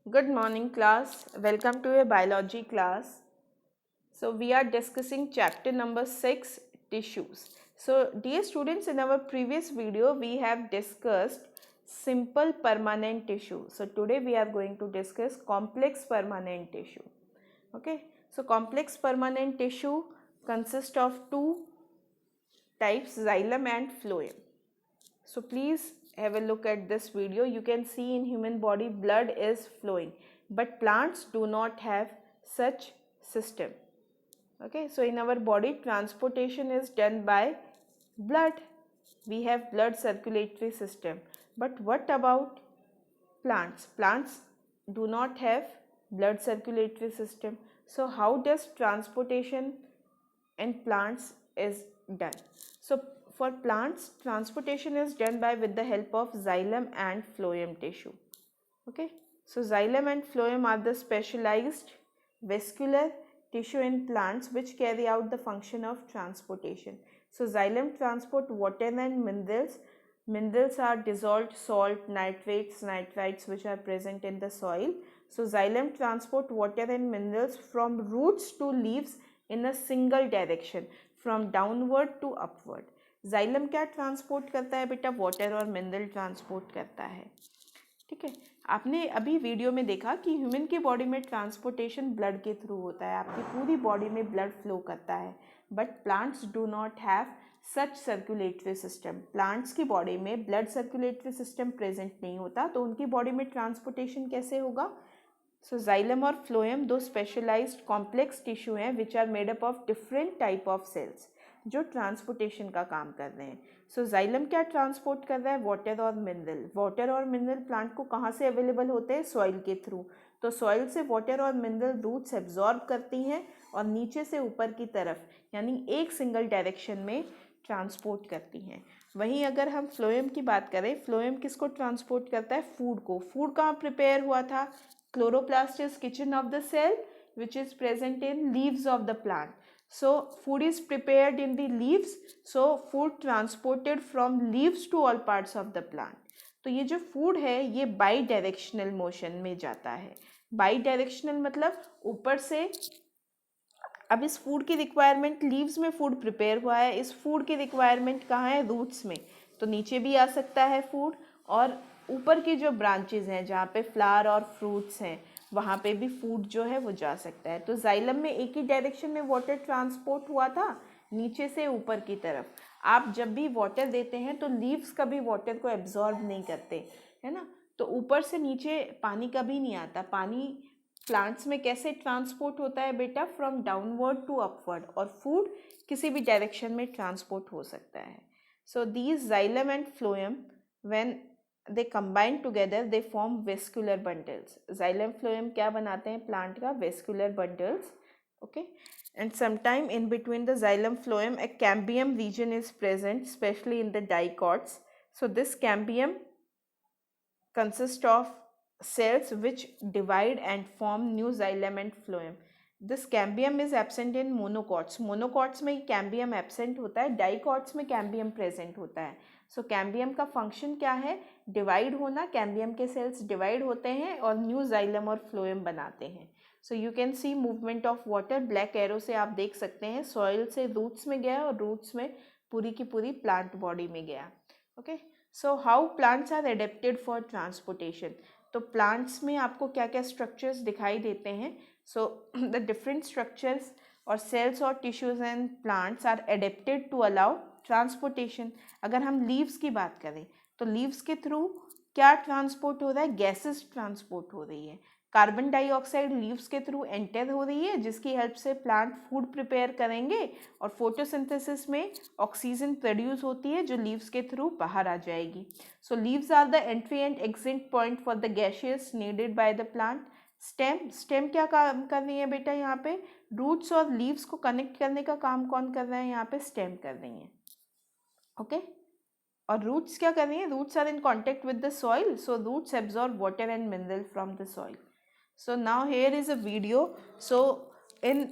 Good morning class. Welcome to a biology class. So we are discussing chapter number 6, tissues. So dear students, in our previous video we have discussed simple permanent tissue. So today we are going to discuss complex permanent tissue. Okay. So complex permanent tissue consists of two types, xylem and phloem. So please have a look at this video. You can see in human body blood is flowing, but plants do not have such system. Okay, so in our body transportation is done by blood. We have blood circulatory system. But what about plants? Plants do not have blood circulatory system. So how does transportation in plants is done? So for plants, transportation is done by with the help of xylem and phloem tissue. Okay, so xylem and phloem are the specialized vascular tissue in plants which carry out the function of transportation. So xylem transport water and minerals. Minerals are dissolved salt, nitrates, nitrites which are present in the soil. So xylem transport water and minerals from roots to leaves in a single direction from downward to upward. xylem क्या transport करता है बेटा? Water और mineral transport करता है. ठीक है, आपने अभी वीडियो में देखा कि ह्यूमन की बॉडी में ट्रांसपोर्टेशन ब्लड के थ्रू होता है, आपकी पूरी बॉडी में ब्लड फ्लो करता है. But plants do not have such circulatory system. Plants की बॉडी में ब्लड सर्कुलेटरी सिस्टम प्रेजेंट नहीं होता, तो उनकी बॉडी में ट्रांसपोर्टेशन कैसे होगा? सो जाइलम और फ्लोएम दो स्पेशलाइज्ड कॉम्प्लेक्स टिश्यू हैं which are made up of different type of cells जो ट्रांसपोर्टेशन का काम कर रहे हैं. सो जाइलम क्या ट्रांसपोर्ट कर रहा है? वाटर और मिनरल. वाटर और मिनरल प्लांट को कहाँ से अवेलेबल होते हैं? सॉइल के थ्रू. तो सॉइल से वाटर और मिनरल रूट्स एब्जॉर्ब करती हैं और नीचे से ऊपर की तरफ यानी एक सिंगल डायरेक्शन में ट्रांसपोर्ट करती हैं. वहीं अगर हम फ्लोएम की बात करें, फ्लोएम किसको ट्रांसपोर्ट करता है? फूड को. फूड कहाँ प्रिपेयर हुआ था? Chloroplast is kitchen of the cell which is present in leaves of the plant. So food is prepared in the leaves. So food transported from leaves to all parts of the plant. तो ये जो food है ये by directional motion में जाता है. By directional मतलब ऊपर से. अब इस फूड की रिक्वायरमेंट, लीव्स में फूड प्रिपेयर हुआ है, इस फूड की रिक्वायरमेंट कहाँ है? रूट्स में. तो नीचे भी आ सकता है फूड, और ऊपर की जो ब्रांचेज हैं जहाँ पे फ्लावर और फ्रूट्स हैं वहाँ पे भी फूड जो है वो जा सकता है. तो जाइलम में एक ही डायरेक्शन में वाटर ट्रांसपोर्ट हुआ था, नीचे से ऊपर की तरफ. आप जब भी वाटर देते हैं तो लीव्स कभी वाटर को एब्जॉर्ब नहीं करते, है ना. तो ऊपर से नीचे पानी कभी नहीं आता. पानी प्लांट्स में कैसे ट्रांसपोर्ट होता है बेटा? From downward to upward. और फूड किसी भी डायरेक्शन में ट्रांसपोर्ट हो सकता है. So these xylem and phloem when they combine together they form vascular bundles. Xylem phloem क्या बनाते हैं प्लांट का? vascular bundles. Okay, and sometime in between the xylem phloem a cambium region is present, especially in the dicots. So this cambium consists of cells which divide and form new xylem and phloem. This cambium is absent in monocots. Monocots में cambium absent होता है, dicots में cambium present होता है. सो cambium का function क्या है? Divide होना. कैम्बियम के सेल्स डिवाइड होते हैं और न्यू जाइलम और फ्लोएम बनाते हैं. So you can see movement of water. Black arrow से आप देख सकते हैं सॉइल से रूट्स में गया और रूट्स में पूरी की पूरी प्लांट बॉडी में गया. Okay, so how plants are adapted for transportation. तो प्लांट्स में आपको क्या क्या स्ट्रक्चर्स दिखाई देते हैं? सो द डिफरेंट स्ट्रक्चर्स और सेल्स और tissues and plants are adapted to allow transportation. अगर हम लीव्स की बात करें तो लीव्स के थ्रू क्या ट्रांसपोर्ट हो रहा है? गैसेस ट्रांसपोर्ट हो रही है. कार्बन डाइऑक्साइड लीव्स के थ्रू एंटर हो रही है जिसकी हेल्प से प्लांट फूड प्रिपेयर करेंगे और फोटोसिंथेसिस में ऑक्सीजन प्रोड्यूस होती है जो लीव्स के थ्रू बाहर आ जाएगी. So leaves are the entry and exit point for the gases needed by the plant. Stem क्या काम कर रही है बेटा? यहाँ पे रूट्स और लीव्स को कनेक्ट करने का काम कौन कर रहा है? यहाँ पे स्टेम कर रही है. ओके, और रूट्स क्या कर रही हैं? Roots are in contact with the soil, so roots absorb water and mineral from the soil. So now here is a video. So in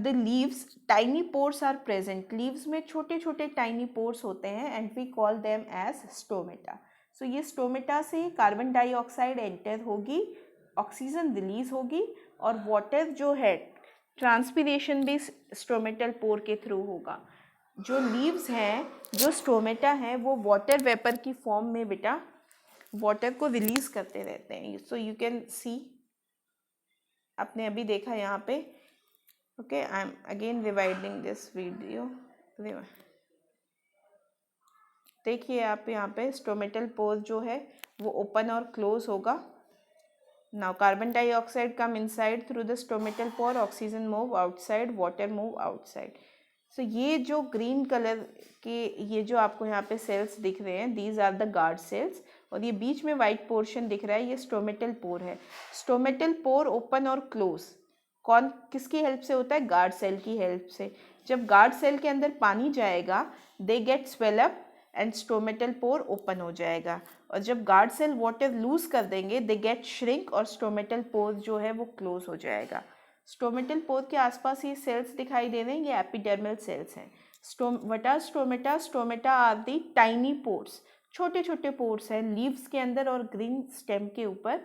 the leaves tiny pores are present. Leaves में छोटे छोटे tiny pores होते हैं and we call them as stomata. So ये stomata से carbon dioxide enter होगी oxygen release होगी और वाटर जो है ट्रांसपीरेशन भी स्टोमेटल पोर के थ्रू होगा। जो लीव्स हैं, जो स्टोमेटा है, वो वाटर वेपर की फॉर्म में बेटा वाटर को रिलीज करते रहते हैं। सो यू कैन सी, आपने अभी देखा यहाँ पे। Okay, I am again rewinding this video. देखिए आप यहाँ पे स्टोमेटल पोर जो है वो ओपन और क्लोज होगा। Now carbon dioxide come inside through the stomatal pore, oxygen move outside, water move outside. So ये जो ग्रीन कलर के ये जो आपको यहाँ पे सेल्स दिख रहे हैं, these are the guard cells, और ये बीच में वाइट पोर्शन दिख रहा है, ये स्टोमेटल पोर है। स्टोमेटल पोर ओपन और क्लोज कौन किसकी हेल्प से होता है? गार्ड सेल की हेल्प से। जब गार्ड सेल के अंदर पानी जाएगा, they get swell up and stomatal pore open हो जाएगा, और जब गार्ड सेल वाटर लूज कर देंगे, दे गेट श्रिंक और स्टोमेटल पोर जो है वो क्लोज हो जाएगा। स्टोमेटल पोर के आसपास ये सेल्स दिखाई दे रहे हैं, ये एपिडर्मल सेल्स हैं। What are stomata? Stomata are the tiny pores, छोटे छोटे पोर्स हैं लीव्स के अंदर और ग्रीन स्टेम के ऊपर,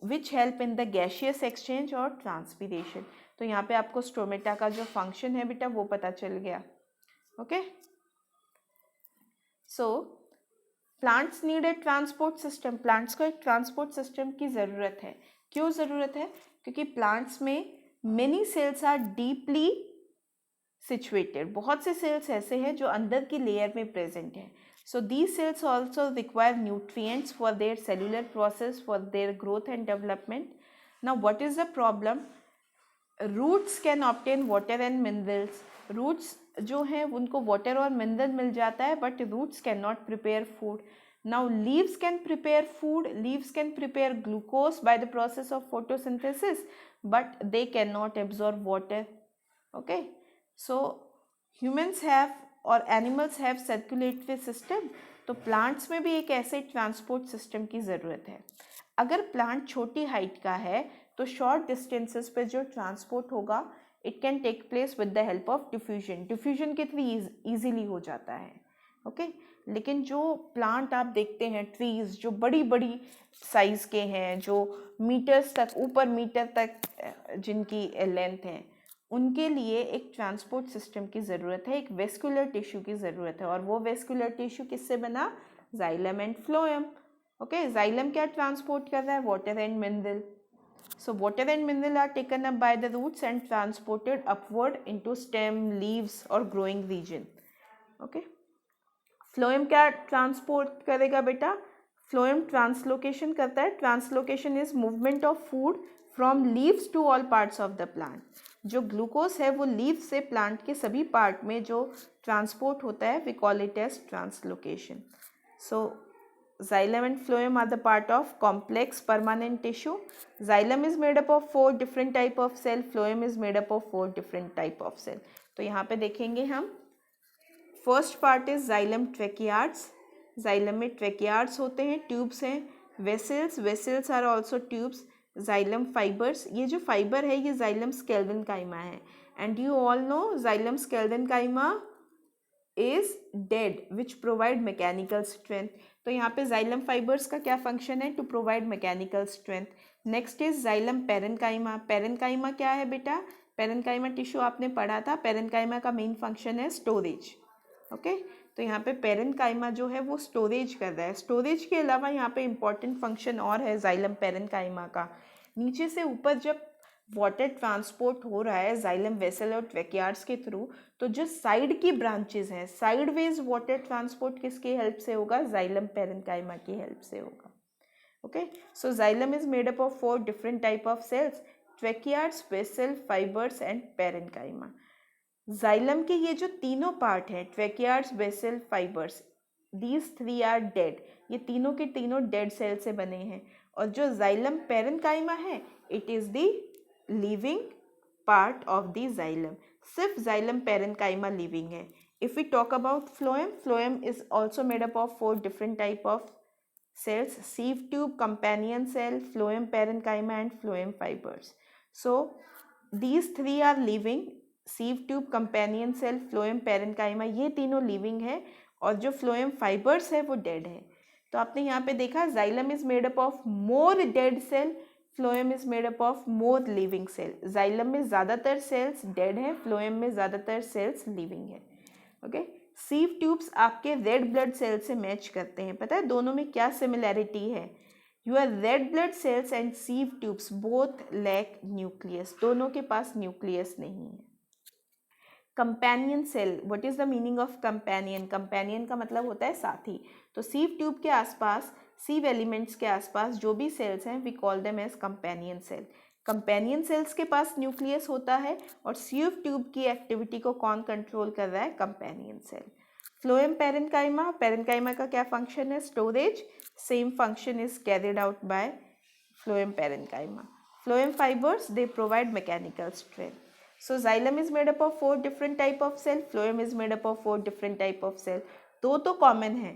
which help in the gaseous exchange और ट्रांसपीरेशन। तो यहाँ पे आपको स्टोमेटा का जो फंक्शन है बेटा वो पता चल गया। Okay, so plants need a transport system. Plants को एक ट्रांसपोर्ट सिस्टम की ज़रूरत है। क्यों ज़रूरत है? क्योंकि प्लांट्स में many cells are deeply situated, बहुत से सेल्स ऐसे हैं जो अंदर की लेयर में प्रेजेंट हैं। So these cells also require nutrients for their cellular process, for their growth and development. Now what is the problem? Roots can obtain water and minerals. Roots जो हैं उनको वाटर और मिनरल मिल जाता है, but roots can not prepare food. Now leaves can prepare food, leaves can prepare glucose by the process of photosynthesis, but they can not absorb water. Okay, so humans have और animals have circulatory system, तो plants में भी एक ऐसे transport system की ज़रूरत है। अगर प्लांट छोटी हाइट का है तो शॉर्ट डिस्टेंसेस पे जो ट्रांसपोर्ट होगा, it can take place with the help of diffusion. Diffusion के थ्रू ईजिली हो जाता है। ओके, लेकिन जो प्लांट आप देखते हैं, ट्रीज जो बड़ी बड़ी साइज़ के हैं, जो मीटर्स तक, ऊपर मीटर तक जिनकी लेंथ है, उनके लिए एक ट्रांसपोर्ट सिस्टम की ज़रूरत है, एक वेस्कुलर टिश्यू की ज़रूरत है। और वो वेस्कुलर टिश्यू किससे बना? Xylem and phloem. Okay, xylem क्या ट्रांसपोर्ट कर रहा है? Water and mineral. So water and mineral are taken up by the roots and transported upward into stem, leaves or growing region. Okay. Phloem क्या transport करेगा बेटा? Phloem translocation करता है। Translocation is movement of food from leaves to all parts of the plant. जो glucose है वो leave से plant के सभी पार्ट में जो ट्रांसपोर्ट होता है, we call it as translocation. So xylem and phloem are the part of complex permanent tissue. Xylem is made up of 4 different type of cell, phloem is made up of 4 different type of cell. तो यहाँ पे देखेंगे हम, first part is xylem tracheates. xylem में tracheates होते हैं, tubes हैं, vessels, vessels are also tubes, xylem fibers, ये जो फाइबर है ये xylem sclerenchyma है, and you all know xylem sclerenchyma is dead which provide mechanical strength. तो यहाँ पे xylem fibers का क्या फंक्शन है? To provide mechanical strength. Next is xylem parenchyma. parenchyma क्या है बेटा? parenchyma टिश्यू आपने पढ़ा था। parenchyma का मेन फंक्शन है स्टोरेज। ओके, तो यहाँ पे parenchyma जो है वो स्टोरेज कर रहा है। स्टोरेज के अलावा यहाँ पे इंपॉर्टेंट फंक्शन और है xylem parenchyma का। नीचे से ऊपर जब वाटर ट्रांसपोर्ट हो रहा है जाइलम वेसल और ट्रैकियार्ड्स के थ्रू, तो जो साइड की ब्रांचेस हैं, साइडवेज वाटर ट्रांसपोर्ट किसकी हेल्प से होगा? जाइलम पेरेंकाइमा की हेल्प से होगा। Okay, so xylem is made up of 4 different type of cells, tracheids, vessel, fibres and parenchyma. Xylem के ये जो तीनों पार्ट हैं, tracheids, vessel, fibres, these 3 are dead. ये तीनों के तीनों डेड सेल से बने हैं। और जो जाइलम पेरेंकाइमा है, it is the living part of the xylem. सिर्फ जाइलम पेरेंकाइमा लिविंग है। If we talk about phloem, phloem is also made up of 4 different type of cells, sieve tube, companion cell, phloem parenchyma and phloem fibers. So these 3 are living, sieve tube, companion cell, phloem parenchyma, ये तीनों living है, और जो phloem fibers है वो dead है। तो आपने यहाँ पे देखा xylem is made up of more dead cell, phloem is made up of more living cell. Xylem में ज़्यादातर सेल्स डेड हैं, फ्लोएम में ज़्यादातर सेल्स लिविंग है। ओके, सीव ट्यूब्स आपके रेड ब्लड सेल से मैच करते हैं। पता है दोनों में क्या सिमिलैरिटी है? Your red blood cells and sieve tubes both lack nucleus, दोनों के पास न्यूक्लियस नहीं है। Companion cell, what is the meaning of companion? Companion का मतलब होता है साथी। तो सीव ट्यूब के आसपास, सीव एलिमेंट्स के आसपास जो भी सेल्स हैं we call them as companion cell. Companion cells के पास न्यूक्लियस होता है और सीव ट्यूब की एक्टिविटी को कौन कंट्रोल कर रहा है? Companion cell. Phloem parenchyma, parenchyma का क्या फंक्शन है? Storage. Same function is carried out by phloem parenchyma. Phloem fibers, they provide mechanical strength. So xylem is made up of 4 different type of cell, phloem is made up of 4 different type of cell. दो तो common है,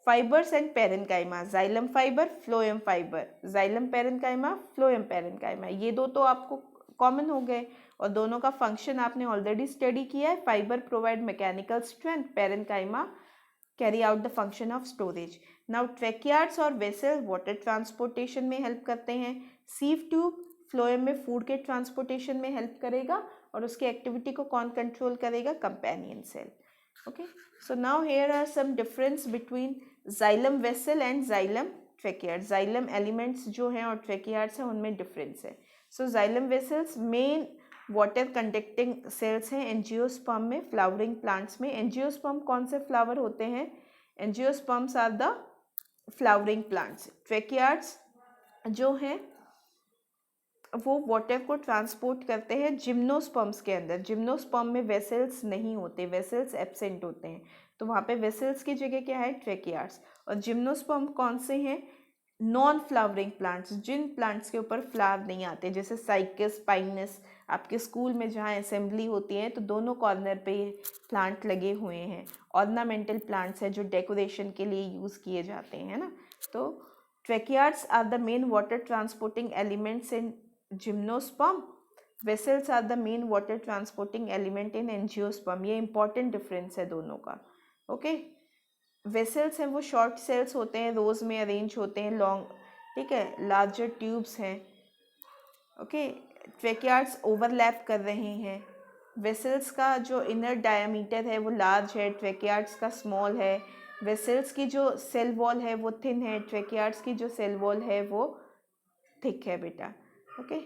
fibres and parenchyma, xylem fibre, phloem fibre, xylem parenchyma, phloem parenchyma, ये दो तो आपको common हो गए और दोनों का फंक्शन आपने ऑलरेडी स्टडी किया है। Fibre provide mechanical strength, parenchyma carry out the function of storage. Now tracheids और वेसल वाटर ट्रांसपोर्टेशन में हेल्प करते हैं। सीव ट्यूब फ्लोएम में फूड के ट्रांसपोर्टेशन में हेल्प करेगा और उसकी एक्टिविटी को कौन कंट्रोल करेगा? Companion cell. Okay, so now here are some difference between xylem vessel and xylem tracheid. Xylem elements जो हैं और ट्रैकियार्ड्स हैं उनमें डिफरेंस है। So xylem vessels main water conducting cells हैं एंजियोस्पर्म में, फ्लावरिंग प्लांट्स में। एंजियोस्पर्म कौन से फ्लावर होते हैं? Angiosperms are the flowering plants. Tracheids जो हैं वो वाटर को ट्रांसपोर्ट करते हैं जिम्नोस्पर्म्स के अंदर। जिम्नोस्पर्म में वेसल्स नहीं होते, वेसल्स एब्सेंट होते हैं, तो वहाँ पे वेसल्स की जगह क्या है? ट्रैकियार्ड्स। और जिम्नोस्पर्म कौन से हैं? नॉन फ्लावरिंग प्लांट्स, जिन प्लांट्स के ऊपर फ्लावर नहीं आते, जैसे साइकस, पाइनस। आपके स्कूल में जहाँ असेंबली होती है तो दोनों कॉर्नर पे प्लांट लगे हुए हैं, ऑर्नामेंटल प्लांट्स हैं जो डेकोरेशन के लिए यूज़ किए जाते हैं ना। तो tracheids are the main water transporting elements in gymnosperm, vessels are the main water transporting element in angiosperm. ये इंपॉर्टेंट डिफरेंस है दोनों का। ओके, वेसल्स हैं वो शॉर्ट सेल्स होते हैं, रोज में अरेंज होते हैं, लॉन्ग, ठीक है, लार्जर ट्यूब्स हैं। ओके, ट्रैकियार्ड्स ओवरलैप कर रहे हैं। वेसल्स का जो इनर डायमीटर है वो लार्ज है, ट्रैकियार्ड्स का स्मॉल है। वेसल्स की जो सेल वॉल है वो थिन है, ट्रैकियार्ड्स की जो सेल वॉल है वो थिक है बेटा। ओके,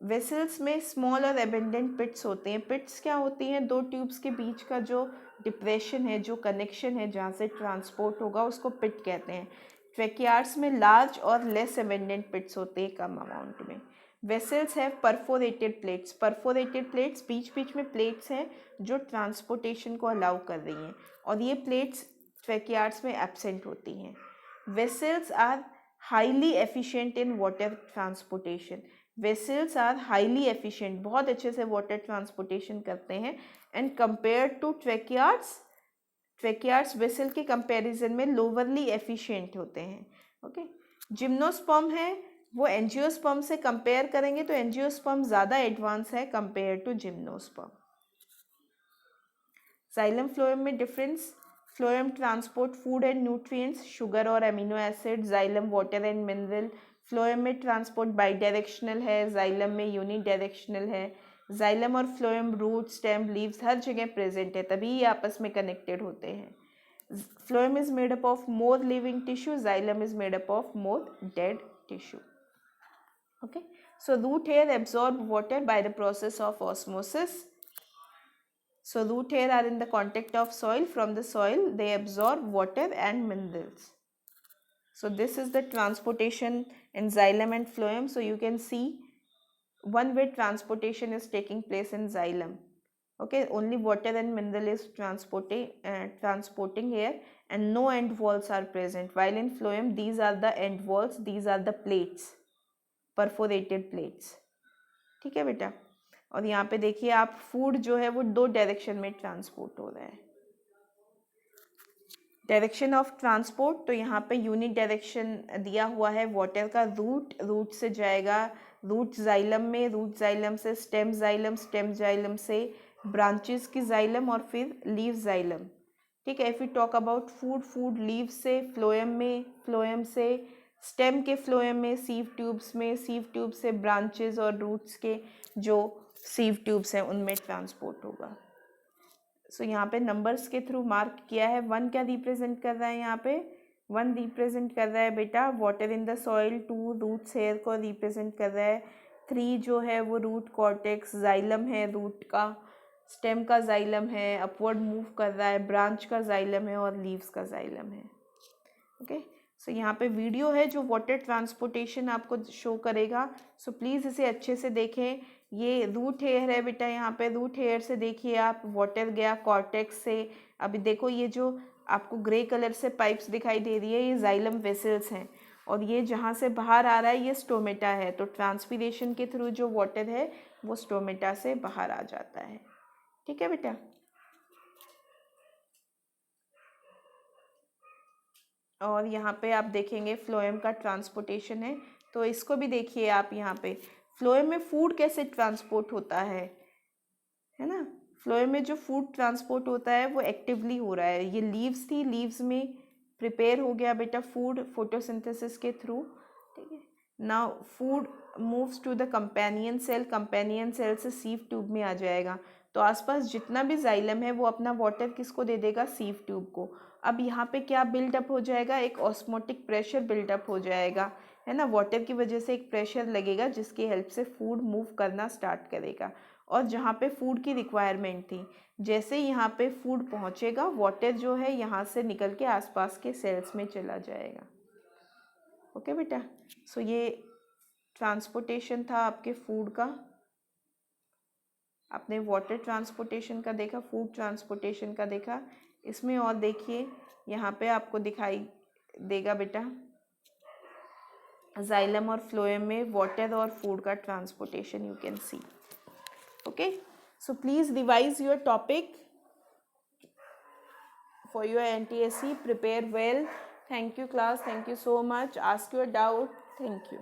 वेसल्स में स्मॉल और एबेंडेंट पिट्स होते हैं। पिट्स क्या होती हैं? दो ट्यूब्स के बीच का जो डिप्रेशन है, जो कनेक्शन है जहाँ से ट्रांसपोर्ट होगा, उसको पिट कहते हैं। ट्रैकियार्ड्स में लार्ज और लेस एबेंडेंट पिट्स होते हैं, कम अमाउंट में। Vessels have perforated plates. Perforated plates, बीच बीच में प्लेट्स हैं जो ट्रांसपोर्टेशन को अलाउ कर रही हैं, और ये प्लेट्स ट्रैकियार्ड्स में एब्सेंट होती हैं। Vessels are highly efficient in water transportation. Vessels are highly efficient, बहुत अच्छे से वाटर ट्रांसपोर्टेशन करते हैं। And compare to tracheids, tracheids vessel के कंपैरिजन में लोवरली एफिशिएंट होते हैं। ओके, जिम्नोस्पर्म है वो एंजियोस्पर्म से कंपेयर करेंगे तो एंजियोस्पर्म ज़्यादा एडवांस है compare to gymnosperm. Xylem phloem में difference, phloem transport food and nutrients, sugar और amino acid, xylem water and mineral. Phloem में ट्रांसपोर्ट बाई डायरेक्शनल है, जाइलम में यूनि डायरेक्शनल है। जाइलम और फ्लोएम रूट, स्टेम, लीव्स हर जगह प्रेजेंट है, तभी ये आपस में कनेक्टेड होते हैं। Phloem is made up of more living tissue, xylem is made up of more dead tissue. Okay, so root hair absorb water by the process of osmosis. So root hair are in the contact of soil. From the soil they absorb water and minerals. So this is the transportation in xylem and phloem. So you can see one way transportation is taking place in xylem. Okay, only water and mineral is transporting here, and no end walls are present. While in phloem these are the end walls, these are the plates, perforated plates. ठीक है बेटा, और यहाँ पे देखिए आप food जो है वो दो डायरेक्शन में ट्रांसपोर्ट हो रहा है। डायरेक्शन ऑफ ट्रांसपोर्ट, तो यहाँ पे यूनिट डायरेक्शन दिया हुआ है वाटर का। रूट, रूट से जाएगा रूट जाइलम में, रूट जाइलम से स्टेम जाइलम, स्टेम जाइलम से ब्रांचेस की जाइलम, और फिर लीव जाइलम। ठीक है, if you talk about food, food leave से फ्लोएम में, फ्लोएम से स्टेम के फ्लोएम में, सीव ट्यूब्स में, सीव ट्यूब से ब्रांचेस और रूट्स के जो सीव ट्यूब्स हैं उनमें ट्रांसपोर्ट होगा। सो यहाँ पे नंबर्स के थ्रू मार्क किया है। 1 क्या रिप्रेजेंट कर रहा है यहाँ पे? 1 रिप्रेजेंट कर रहा है बेटा water in the soil. 2 roots hair को रिप्रेजेंट कर रहा है। 3 जो है वो रूट कॉर्टेक्स, जाइलम है रूट का, स्टेम का जाइलम है, अपवर्ड मूव कर रहा है, ब्रांच का जाइलम है और लीव्स का जाइलम है। ओके, सो यहाँ पे वीडियो है जो वाटर ट्रांसपोर्टेशन आपको शो करेगा। सो प्लीज़ इसे अच्छे से देखें। ये रूट हेयर है बेटा, यहाँ पे रूट हेयर से देखिए आप वाटर गया कॉर्टेक्स से। अभी देखो ये जो आपको ग्रे कलर से पाइप्स दिखाई दे रही है ये जाइलम वेसल्स हैं, और ये जहाँ से बाहर आ रहा है ये स्टोमेटा है। तो ट्रांसपीरेशन के थ्रू जो वाटर है वो स्टोमेटा से बाहर आ जाता है। ठीक है बेटा। और यहाँ पे आप देखेंगे फ्लोएम का ट्रांसपोर्टेशन है, तो इसको भी देखिए आप। यहाँ पे फ्लोएम में फूड कैसे ट्रांसपोर्ट होता है ना? फ्लोएम में जो फूड ट्रांसपोर्ट होता है वो एक्टिवली हो रहा है। ये लीव्स थी, लीव्स में प्रिपेयर हो गया बेटा फूड फोटोसिंथेसिस के थ्रू। ठीक है, now food moves to the companion cell, companion cell से सीव ट्यूब में आ जाएगा। तो आसपास जितना भी जाइलम है वो अपना वाटर किसको दे देगा? सीव ट्यूब को। अब यहाँ पे क्या बिल्डअप हो जाएगा? एक ऑस्मोटिक प्रेशर बिल्डअप हो जाएगा, है ना? वाटर की वजह से एक प्रेशर लगेगा जिसकी हेल्प से फूड मूव करना स्टार्ट करेगा। और जहाँ पे फूड की रिक्वायरमेंट थी, जैसे यहाँ पे फूड पहुँचेगा वाटर जो है यहाँ से निकल के आसपास के सेल्स में चला जाएगा। ओके बेटा, सो ये ट्रांसपोर्टेशन था आपके फूड का। आपने वाटर ट्रांसपोर्टेशन का देखा, फूड ट्रांसपोर्टेशन का देखा। इसमें और देखिए यहाँ पे आपको दिखाई देगा बेटा जाइलम और फ्लोएम में वाटर और फूड का transportation you can see. Okay, so please revise your topic for your NTSC. Prepare well. Thank you class, thank you so much. Ask your doubt. Thank you.